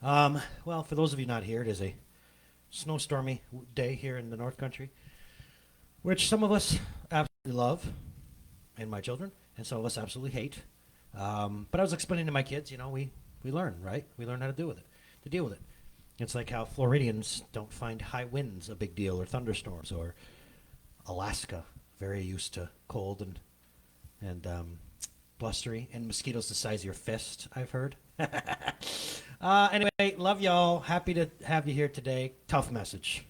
Well, for those of you not here, it is a snowstormy day here in the North Country, which some of us absolutely love, and my children, and some of us absolutely hate. But I was explaining to my kids, we learn, right? We learn how to deal with it. It's like how Floridians don't find high winds a big deal, or thunderstorms, or Alaska, very used to cold and blustery, and mosquitoes the size of your fist, I've heard. Anyway, love y'all. Happy to have you here today. Tough message.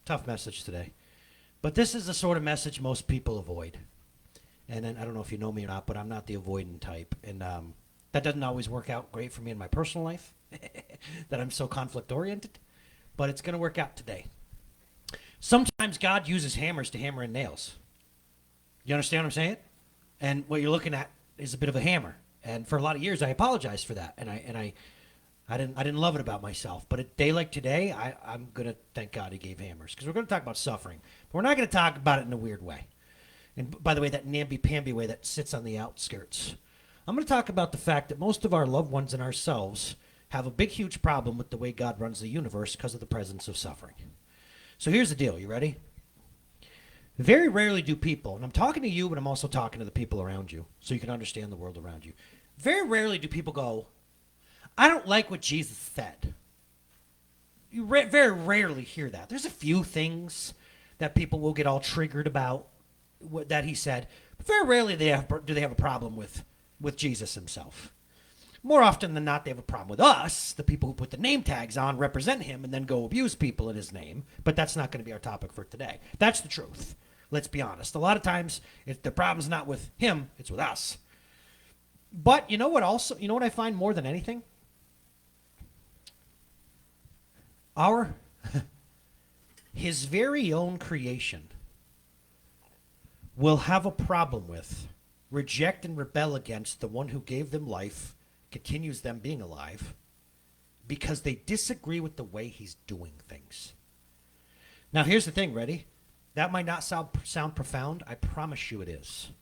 Tough message today. But this is the sort of message most people avoid. And then I don't know if you know me or not, but I'm not the avoidant type. And that doesn't always work out great for me in my personal life, that I'm so conflict oriented. But it's going to work out today. Sometimes God uses hammers to hammer in nails. You understand what I'm saying? And what you're looking at is a bit of a hammer. And for a lot of years, I apologized for that, and I didn't love it about myself. But a day like today, I'm gonna thank God He gave hammers, because we're gonna talk about suffering, but we're not gonna talk about it in a weird way. And by the way, that namby-pamby way that sits on the outskirts. I'm gonna talk about the fact that most of our loved ones and ourselves have a big, huge problem with the way God runs the universe because of the presence of suffering. So here's the deal. You ready? Very rarely do people, and I'm talking to you, but I'm also talking to the people around you, so you can understand the world around you. Very rarely do people go, I don't like what Jesus said. You very rarely hear that. There's a few things that people will get all triggered about that he said, but very rarely do they have a problem with Jesus himself. More often than not, they have a problem with us, the people who put the name tags on, represent him, and then go abuse people in his name. But that's not going to be our topic for today. That's the truth. Let's be honest. A lot of times, the problem's not with him, it's with us. But you know what I find more than anything? His very own creation will have a problem with, reject and rebel against the one who gave them life, continues them being alive, because they disagree with the way he's doing things. Now, here's the thing, ready? That might not sound profound. I promise you it is.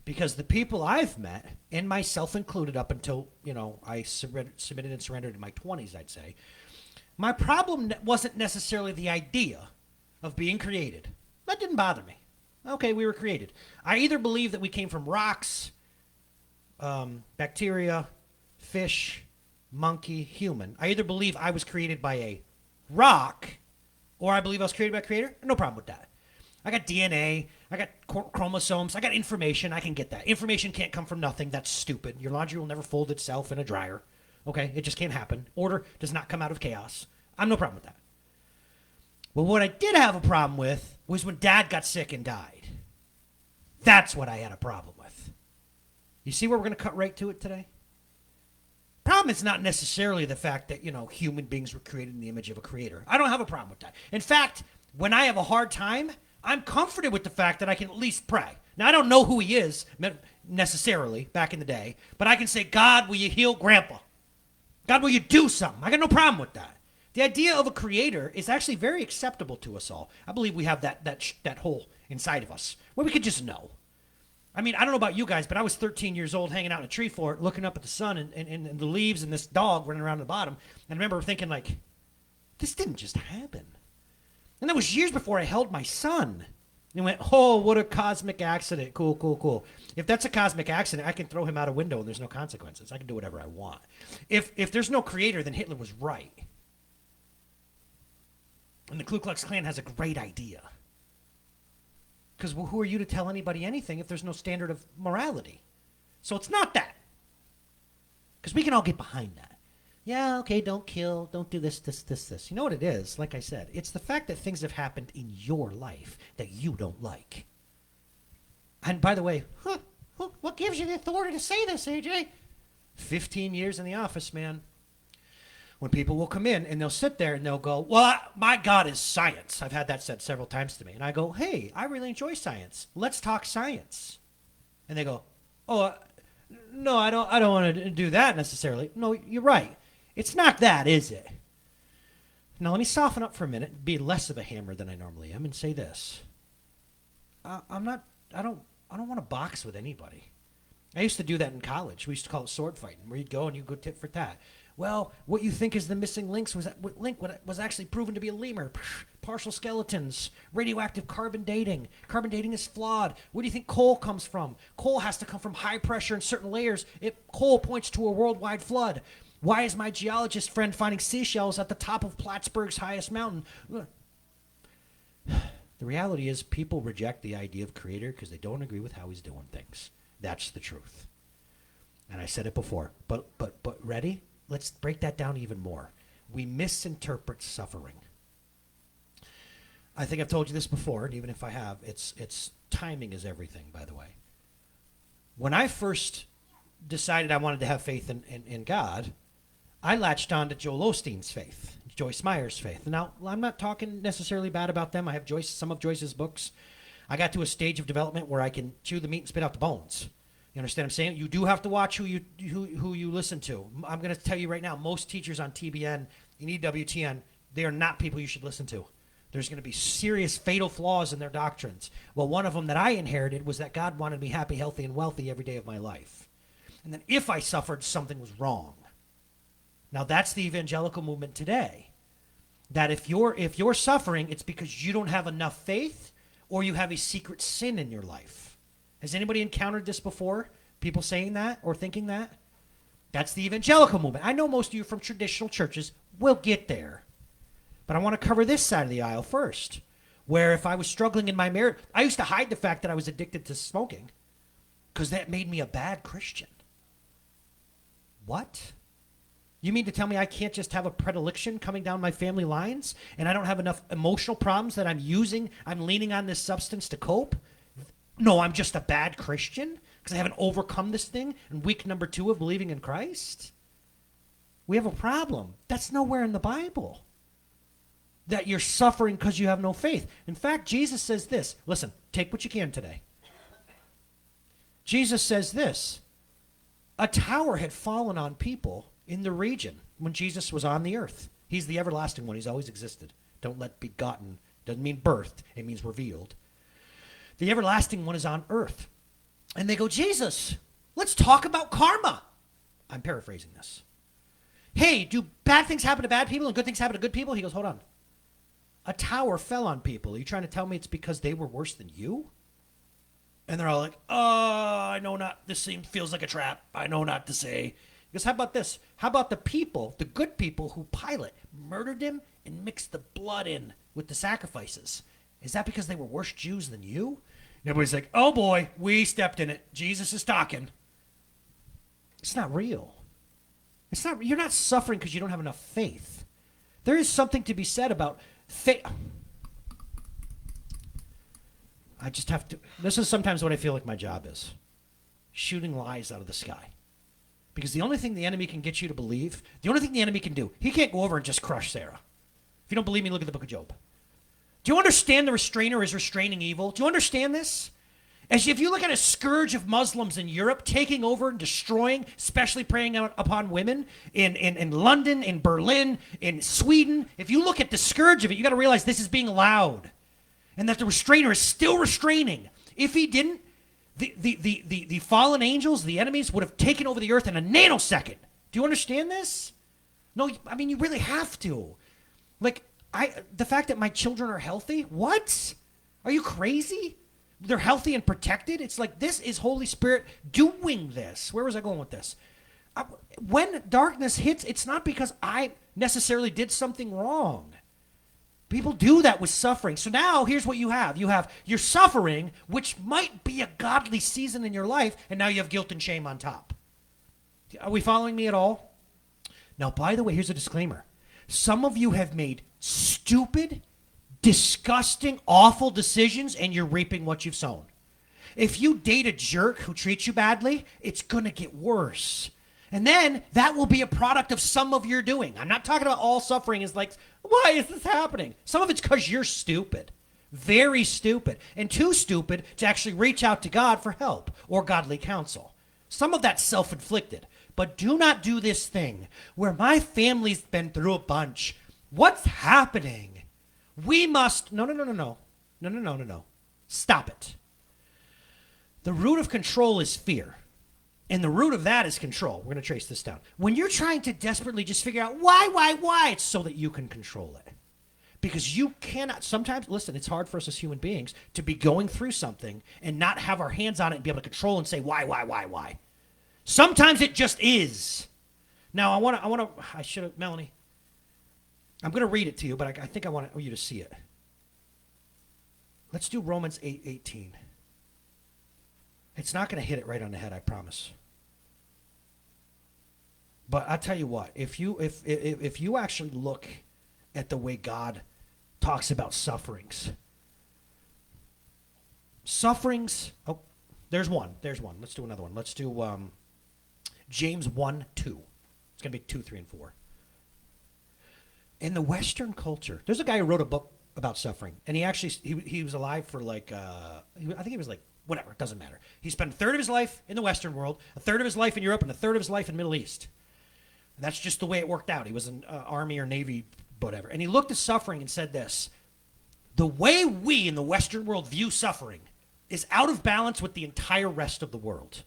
Because the people I've met, and myself included up until, I submitted and surrendered in my 20s, I'd say, my problem wasn't necessarily the idea of being created. That didn't bother me. Okay, we were created. I either believe that we came from rocks, bacteria, fish, monkey, human. I either believe I was created by a rock, or I believe I was created by a creator. No problem with that. I got DNA. I got chromosomes. I got information. I can get that. Information can't come from nothing. That's stupid. Your laundry will never fold itself in a dryer. Okay? It just can't happen. Order does not come out of chaos. I'm no problem with that. Well, what I did have a problem with was when Dad got sick and died. That's what I had a problem with. You see where we're going to cut right to it today? Problem is not necessarily the fact that, human beings were created in the image of a creator. I don't have a problem with that. In fact, when I have a hard time, I'm comforted with the fact that I can at least pray. Now, I don't know who he is necessarily back in the day, but I can say, God, will you heal Grandpa? God, will you do something? I got no problem with that. The idea of a creator is actually very acceptable to us all. I believe we have that hole inside of us where we could just know. I mean, I don't know about you guys, but I was 13 years old hanging out in a tree fort looking up at the sun and the leaves and this dog running around the bottom. And I remember thinking, like, this didn't just happen. And that was years before I held my son. And went, oh, what a cosmic accident. Cool, cool, cool. If that's a cosmic accident, I can throw him out a window and there's no consequences. I can do whatever I want. If there's no creator, then Hitler was right. And the Ku Klux Klan has a great idea. Because who are you to tell anybody anything if there's no standard of morality? So it's not that. Because we can all get behind that. Yeah, okay, don't kill, don't do this. You know what it is? Like I said, it's the fact that things have happened in your life that you don't like. And by the way, what gives you the authority to say this, AJ? 15 years in the office, man. When people will come in and they'll sit there and they'll go, well, my God is science. I've had that said several times to me. And I go, hey, I really enjoy science. Let's talk science. And they go, oh, no, I don't want to do that necessarily. No, you're right. It's not that, is it? Now, let me soften up for a minute, be less of a hammer than I normally am, and say this. I don't want to box with anybody. I used to do that in college. We used to call it sword fighting, where you'd go and you'd go tit for tat. Well, what you think is the missing link was actually proven to be a lemur. Partial skeletons, radioactive carbon dating. Carbon dating is flawed. Where do you think coal comes from? Coal has to come from high pressure in certain layers. Coal points to a worldwide flood. Why is my geologist friend finding seashells at the top of Plattsburgh's highest mountain? The reality is people reject the idea of creator because they don't agree with how he's doing things. That's the truth. And I said it before, but ready? Let's break that down even more. We misinterpret suffering. I think I've told you this before, and even if I have, it's timing is everything, by the way. When I first decided I wanted to have faith in God, I latched on to Joel Osteen's faith, Joyce Meyer's faith. Now, I'm not talking necessarily bad about them. I have some of Joyce's books. I got to a stage of development where I can chew the meat and spit out the bones. You understand what I'm saying? You do have to watch who you listen to. I'm going to tell you right now, most teachers on TBN and EWTN, they are not people you should listen to. There's going to be serious fatal flaws in their doctrines. Well, one of them that I inherited was that God wanted me happy, healthy, and wealthy every day of my life. And then if I suffered, something was wrong. Now, that's the evangelical movement today. That if you're suffering, it's because you don't have enough faith or you have a secret sin in your life. Has anybody encountered this before? People saying that or thinking that? That's the evangelical movement. I know most of you from traditional churches will get there. But I want to cover this side of the aisle first, where if I was struggling in my marriage, I used to hide the fact that I was addicted to smoking because that made me a bad Christian. What? You mean to tell me I can't just have a predilection coming down my family lines and I don't have enough emotional problems that I'm leaning on this substance to cope? No, I'm just a bad Christian because I haven't overcome this thing in week number 2 of believing in Christ? We have a problem. That's nowhere in the Bible. That you're suffering because you have no faith. In fact, Jesus says this. Listen, take what you can today. Jesus says this. A tower had fallen on people in the region when Jesus was on the earth. He's the everlasting one. He's always existed. Don't let begotten. Doesn't mean birthed. It means revealed. The everlasting one is on earth. And they go, Jesus, let's talk about karma. I'm paraphrasing this. Hey, do bad things happen to bad people and good things happen to good people? He goes, hold on. A tower fell on people. Are you trying to tell me it's because they were worse than you? And they're all like, oh, I know not. This feels like a trap. I know not to say. He goes, how about this? How about the people, the good people who Pilate murdered him and mixed the blood in with the sacrifices? Is that because they were worse Jews than you? And everybody's like, oh boy, we stepped in it. Jesus is talking. It's not real. You're not suffering because you don't have enough faith. There is something to be said about faith. I just have to. This is sometimes what I feel like my job is. Shooting lies out of the sky. Because the only thing the enemy can get you to believe, the only thing the enemy can do, he can't go over and just crush Sarah. If you don't believe me, look at the book of Job. Do you understand the restrainer is restraining evil? Do you understand this? If you look at a scourge of Muslims in Europe taking over and destroying, especially preying upon women in London, in Berlin, in Sweden, if you look at the scourge of it, you got to realize this is being allowed. And that the restrainer is still restraining. If he didn't, the fallen angels, the enemies, would have taken over the earth in a nanosecond. Do you understand this? No, I mean, you really have to. Like, the fact that my children are healthy? What? Are you crazy? They're healthy and protected? It's like, this is Holy Spirit doing this. Where was I going with this? When darkness hits, it's not because I necessarily did something wrong. People do that with suffering. So now here's what you have. You're suffering, which might be a godly season in your life, and now you have guilt and shame on top. Are we following me at all? Now, by the way, here's a disclaimer. Some of you have made stupid, disgusting, awful decisions, and you're reaping what you've sown. If you date a jerk who treats you badly, it's going to get worse. And then that will be a product of some of your doing. I'm not talking about all suffering is like, why is this happening? Some of it's because you're stupid. Very stupid. And too stupid to actually reach out to God for help or godly counsel. Some of that's self-inflicted. But do not do this thing where my family's been through a bunch. What's happening? We must... No. Stop it. The root of control is fear. And the root of that is control. We're going to trace this down. When you're trying to desperately just figure out why, it's so that you can control it. Because you cannot, sometimes, listen, it's hard for us as human beings to be going through something and not have our hands on it and be able to control and say, why? Sometimes it just is. Now, I should have, Melanie, I'm going to read it to you, but I think I want you to see it. Let's do Romans 8:18. It's not going to hit it right on the head, I promise. But I'll tell you what, if you actually look at the way God talks about sufferings. Oh, there's one. Let's do another one. Let's do James 1:2. It's going to be 2, 3, and 4. In the Western culture, there's a guy who wrote a book about suffering, and he was alive for like, I think he was like, whatever, it doesn't matter. He spent a third of his life in the Western world, a third of his life in Europe, and a third of his life in the Middle East. And that's just the way it worked out. He was an Army or Navy, whatever. And he looked at suffering and said this: the way we in the Western world view suffering is out of balance with the entire rest of the world.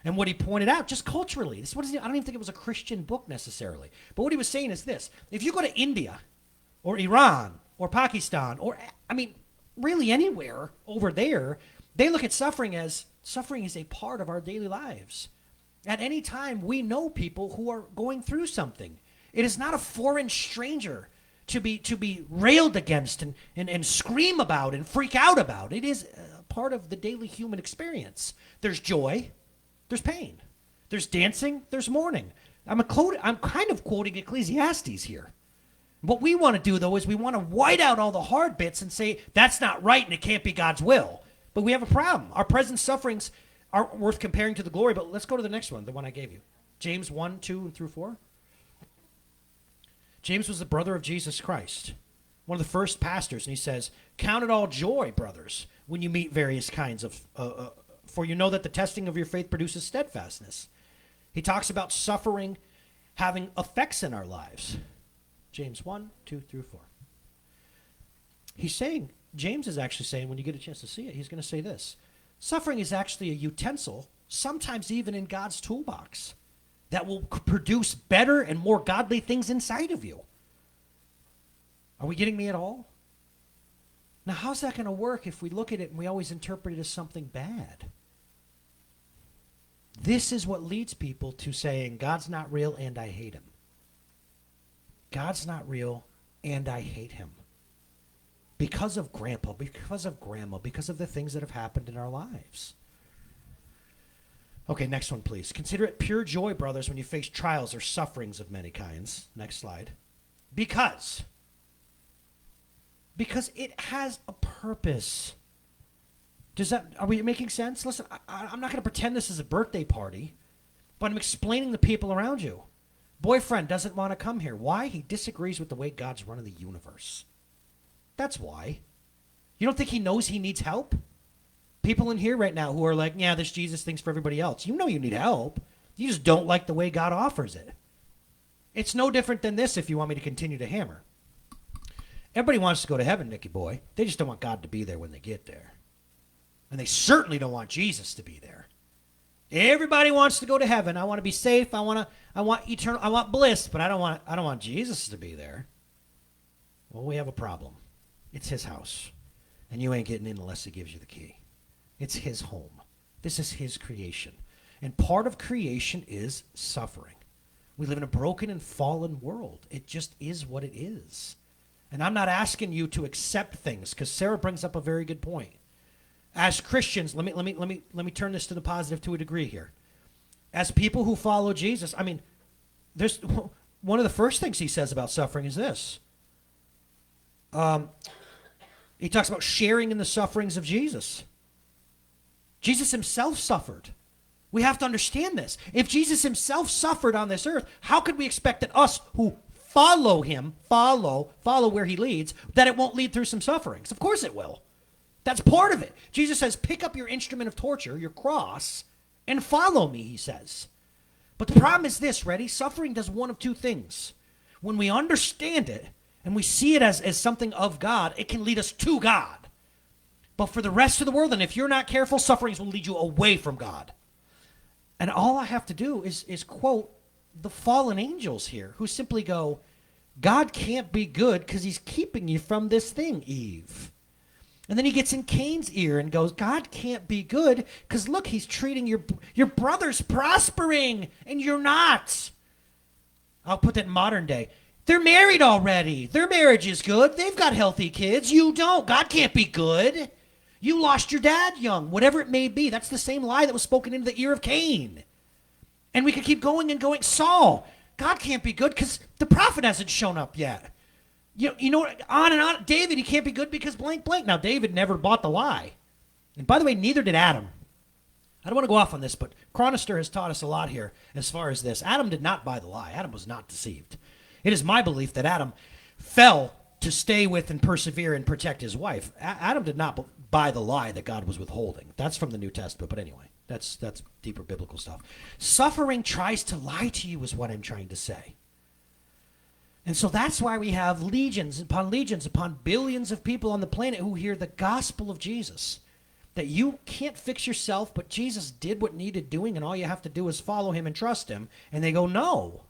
And what he pointed out, just culturally, I don't even think it was a Christian book necessarily, but what he was saying is this: if you go to India or Iran or Pakistan or, really anywhere over there, they look at suffering as a part of our daily lives. At any time, we know people who are going through something. It is not a foreign stranger to be railed against and scream about and freak out about. It is a part of the daily human experience. There's joy, there's pain, there's dancing, there's mourning. I'm kind of quoting Ecclesiastes here. What we want to do, though, is we want to white out all the hard bits and say that's not right and it can't be God's will. But we have a problem. Our present sufferings aren't worth comparing to the glory. But let's go to the next one, the one I gave you. James 1, 2 through 4. James was the brother of Jesus Christ, one of the first pastors, and he says, "Count it all joy, brothers, when you meet various kinds of, for you know that the testing of your faith produces steadfastness." He talks about suffering having effects in our lives. James 1, 2 through 4. James is actually saying, when you get a chance to see it, he's going to say this: suffering is actually a utensil, sometimes even in God's toolbox, that will produce better and more godly things inside of you. Are we getting me at all? Now, how's that going to work if we look at it and we always interpret it as something bad? This is what leads people to saying, God's not real and I hate him. God's not real and I hate him. Because of grandpa, because of grandma, because of the things that have happened in our lives. Okay, next one, please. Consider it pure joy, brothers, when you face trials or sufferings of many kinds. Next slide. Because it has a purpose. Are we making sense? Listen, I'm not going to pretend this is a birthday party, but I'm explaining to people around you. Boyfriend doesn't want to come here. Why? He disagrees with the way God's running the universe. That's why. You don't think he knows he needs help? People in here right now who are like, yeah, this Jesus thing's for everybody else. You know you need help. You just don't like the way God offers it. It's no different than this if you want me to continue to hammer. Everybody wants to go to heaven, Nicky boy. They just don't want God to be there when they get there. And they certainly don't want Jesus to be there. Everybody wants to go to heaven. I want to be safe. I want eternal. I want bliss, but I don't want Jesus to be there. Well, we have a problem. It's his house, and you ain't getting in unless he gives you the key. It's his home. This is his creation, and part of creation is suffering. We live in a broken and fallen world. It just is what it is. And I'm not asking you to accept things, because Sarah brings up a very good point. As Christians, let me turn this to the positive to a degree here. As people who follow Jesus, there's one of the first things he says about suffering is this. He talks about sharing in the sufferings of Jesus. Jesus himself suffered. We have to understand this. If Jesus himself suffered on this earth, how could we expect that us who follow him, follow where he leads, that it won't lead through some sufferings? Of course it will. That's part of it. Jesus says, pick up your instrument of torture, your cross, and follow me, he says. But the problem is this, ready? Suffering does one of two things. When we understand it, and we see it as something of God, it can lead us to God. But for the rest of the world, and if you're not careful, sufferings will lead you away from God. And all I have to do is quote the fallen angels here, who simply go, God can't be good because he's keeping you from this thing, Eve. And then he gets in Cain's ear and goes, God can't be good because look, he's treating your brother's prospering and you're not. I'll put that in modern day. They're married already. Their marriage is good. They've got healthy kids. You don't. God can't be good. You lost your dad young, whatever it may be. That's the same lie that was spoken into the ear of Cain. And we could keep going and going. Saul, God can't be good because the prophet hasn't shown up yet. You know, on and on. David, he can't be good because blank, blank. Now, David never bought the lie. And by the way, neither did Adam. I don't want to go off on this, but Chronister has taught us a lot here as far as this. Adam did not buy the lie. Adam was not deceived. It is my belief that Adam fell to stay with and persevere and protect his wife. Adam did not buy the lie that God was withholding. That's from the New Testament, but anyway, that's deeper biblical stuff. Suffering tries to lie to you is what I'm trying to say. And so that's why we have legions upon billions of people on the planet who hear the gospel of Jesus. That you can't fix yourself, but Jesus did what needed doing, and all you have to do is follow him and trust him. And they go, no.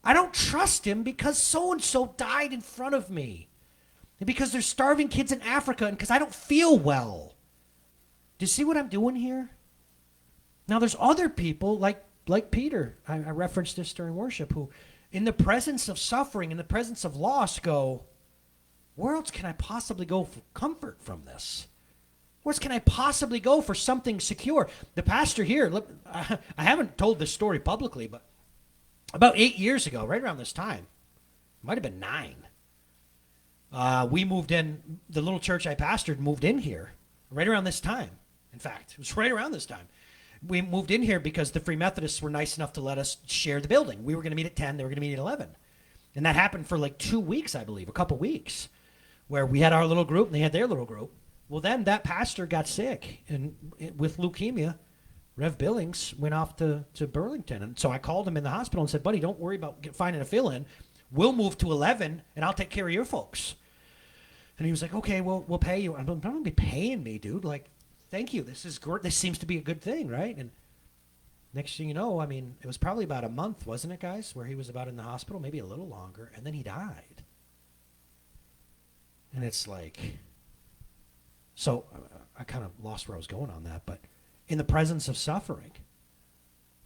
I don't trust him because so-and-so died in front of me. And because there's starving kids in Africa and because I don't feel well. Do you see what I'm doing here? Now, there's other people like Peter. I referenced this during worship, who in the presence of suffering, in the presence of loss, go, where else can I possibly go for comfort from this? Where else can I possibly go for something secure? The pastor here, look, I haven't told this story publicly, but about 8 years ago, right around this time, might have been 9, we moved in, the little church I pastored moved in here right around this time. In fact, it was right around this time. We moved in here because the Free Methodists were nice enough to let us share the building. We were going to meet at 10, they were going to meet at 11. And that happened for like 2 weeks, I believe, a couple weeks, where we had our little group and they had their little group. Well, then that pastor got sick and with leukemia. Rev Billings went off to Burlington. And so I called him in the hospital and said, buddy, don't worry about finding a fill-in. We'll move to 11, and I'll take care of your folks. And he was like, okay, we'll pay you. I'm not going to be paying me, dude. Like, thank you. This is great. This seems to be a good thing, right? And next thing you know, I mean, it was probably about a month, wasn't it, guys, where he was about in the hospital, maybe a little longer, and then he died. And it's like, so I kind of lost where I was going on that, but in the presence of suffering,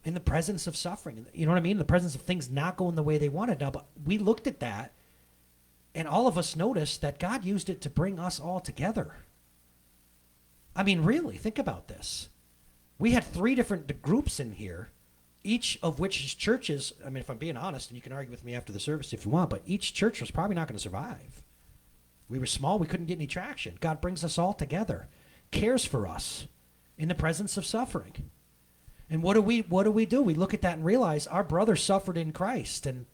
you know what I mean? In the presence of things not going the way they wanted. Now, but we looked at that, and all of us noticed that God used it to bring us all together. I mean, really, think about this. We had 3 different groups in here, each of which is churches. I mean, if I'm being honest, and you can argue with me after the service if you want, but each church was probably not going to survive. We were small. We couldn't get any traction. God brings us all together, cares for us in the presence of suffering. And what do we do? We look at that and realize our brother suffered in Christ. And,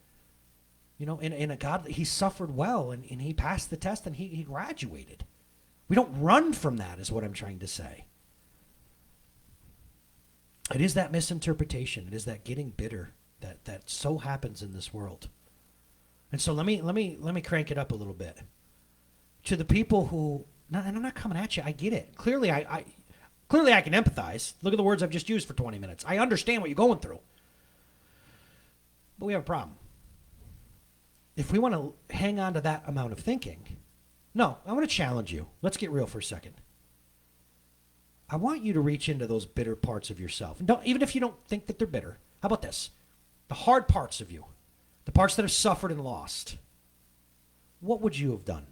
you know, in a God, he suffered well, and he passed the test, and he graduated. We don't run from that, is what I'm trying to say. It is that misinterpretation. It is that getting bitter that so happens in this world. And so let me crank it up a little bit. To the people who, and I'm not coming at you, I get it. Clearly I can empathize. Look at the words I've just used for 20 minutes. I understand what you're going through. But we have a problem. If we want to hang on to that amount of thinking, no, I want to challenge you. Let's get real for a second. I want you to reach into those bitter parts of yourself. And even if you don't think that they're bitter, how about this? The hard parts of you, the parts that have suffered and lost. What would you have done?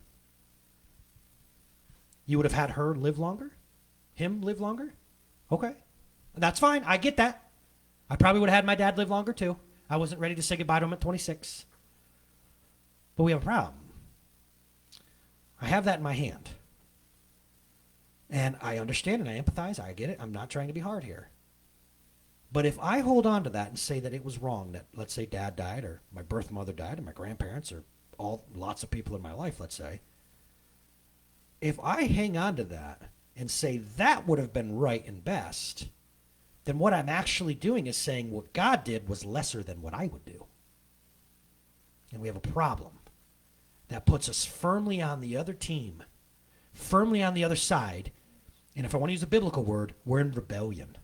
You would have had her live longer? Him live longer? Okay. That's fine. I get that. I probably would have had my dad live longer too. I wasn't ready to say goodbye to him at 26. But we have a problem. I have that in my hand. And I understand and I empathize. I get it. I'm not trying to be hard here. But if I hold on to that and say that it was wrong, that let's say dad died or my birth mother died or my grandparents or lots of people in my life, let's say, if I hang on to that and say that would have been right and best, then what I'm actually doing is saying what God did was lesser than what I would do. And we have a problem. That puts us firmly on the other team, firmly on the other side. And if I want to use a biblical word, we're in rebellion.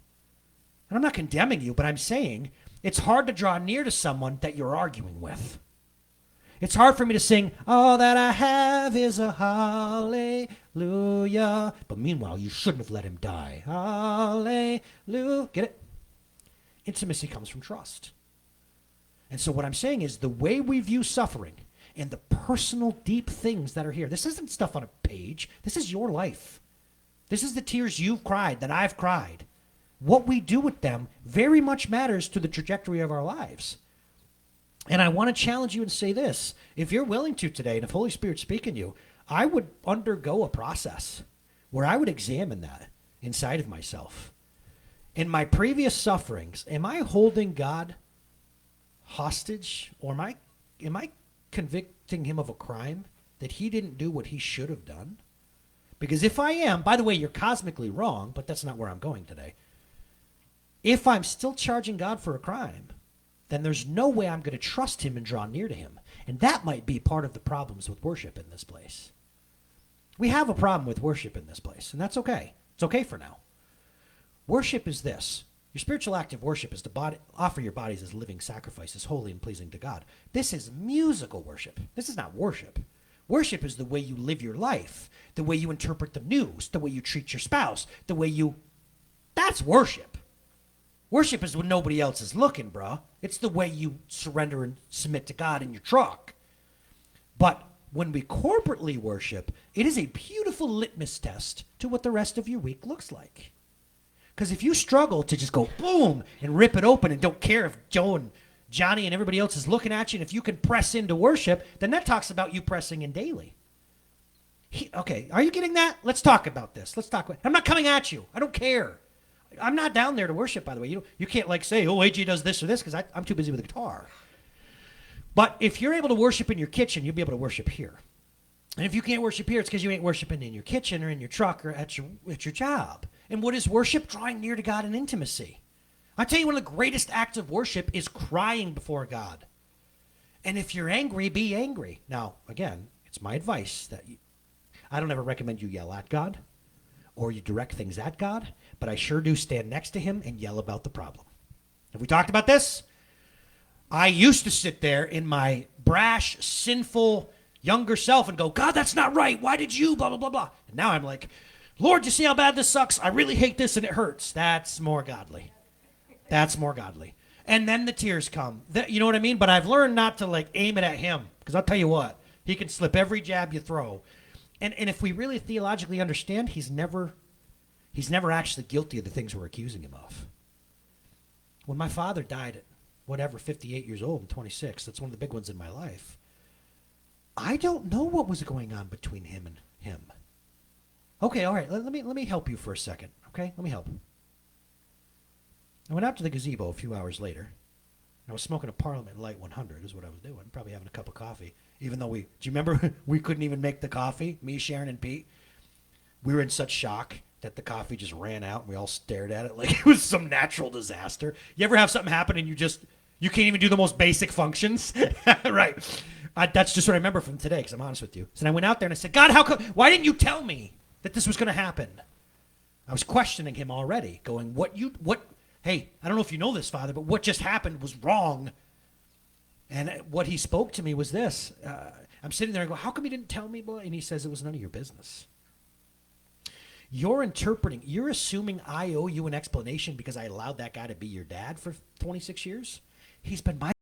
And I'm not condemning you, but I'm saying it's hard to draw near to someone that you're arguing with. It's hard for me to sing, all that I have is a hallelujah. But meanwhile, you shouldn't have let him die. Hallelujah. Get it? Intimacy comes from trust. And so what I'm saying is the way we view suffering and the personal deep things that are here, this isn't stuff on a page. This is your life. This is the tears you've cried, that I've cried. What we do with them very much matters to the trajectory of our lives. And I want to challenge you and say this. If you're willing to today, and if Holy Spirit's speaking to you, I would undergo a process where I would examine that inside of myself. In my previous sufferings, am I holding God hostage? Or am I convicting him of a crime that he didn't do what he should have done? Because if I am, by the way, you're cosmically wrong, but that's not where I'm going today. If I'm still charging God for a crime, then there's no way I'm going to trust him and draw near to him. And that might be part of the problems with worship in this place. We have a problem with worship in this place, and that's okay. It's okay for now. Worship is this. Your spiritual act of worship is to offer your bodies as living sacrifices, holy and pleasing to God. This is musical worship. This is not worship. Worship is the way you live your life, the way you interpret the news, the way you treat your spouse, the way you... That's worship. Worship is when nobody else is looking, bro. It's the way you surrender and submit to God in your truck. But when we corporately worship, it is a beautiful litmus test to what the rest of your week looks like. Because if you struggle to just go boom and rip it open and don't care if Joe and Johnny and everybody else is looking at you, and if you can press into worship, then that talks about you pressing in daily. Okay, are you getting that? Let's talk about this. I'm not coming at you. I don't care. I'm not down there to worship, by the way. You can't like say, oh, AJ does this or this, because I'm too busy with the guitar. But if you're able to worship in your kitchen, you'll be able to worship here. And if you can't worship here, it's because you ain't worshiping in your kitchen or in your truck or at your job. And what is worship? Drawing near to God in intimacy. I tell you, one of the greatest acts of worship is crying before God. And if you're angry, be angry. Now, again, it's my advice that I don't ever recommend you yell at God or you direct things at God, but I sure do stand next to him and yell about the problem. Have we talked about this? I used to sit there in my brash, sinful, younger self and go, God, that's not right. Why did you, blah, blah, blah, blah. And now I'm like, Lord, you see how bad this sucks? I really hate this and it hurts. That's more godly. That's more godly. And then the tears come. You know what I mean? But I've learned not to like aim it at him, because I'll tell you what, he can slip every jab you throw. And if we really theologically understand, he's never actually guilty of the things we're accusing him of. When my father died at 58 years old and 26, that's one of the big ones in my life. I don't know what was going on between him and him. Okay, all right, let me help you for a second, okay? Let me help. I went out to the gazebo a few hours later. I was smoking a Parliament Light 100 is what I was doing, probably having a cup of coffee. Even though do you remember we couldn't even make the coffee, me, Sharon, and Pete? We were in such shock that the coffee just ran out and we all stared at it like it was some natural disaster. You ever have something happen and you can't even do the most basic functions? Right. That's just what I remember from today, because I'm honest with you. So I went out there and I said, God, why didn't you tell me that this was going to happen? I was questioning him already, going, hey, I don't know if you know this, Father, but what just happened was wrong. And what he spoke to me was this. I'm sitting there and I go, how come you didn't tell me, boy? And he says, it was none of your business. You're assuming I owe you an explanation because I allowed that guy to be your dad for 26 years? He's been my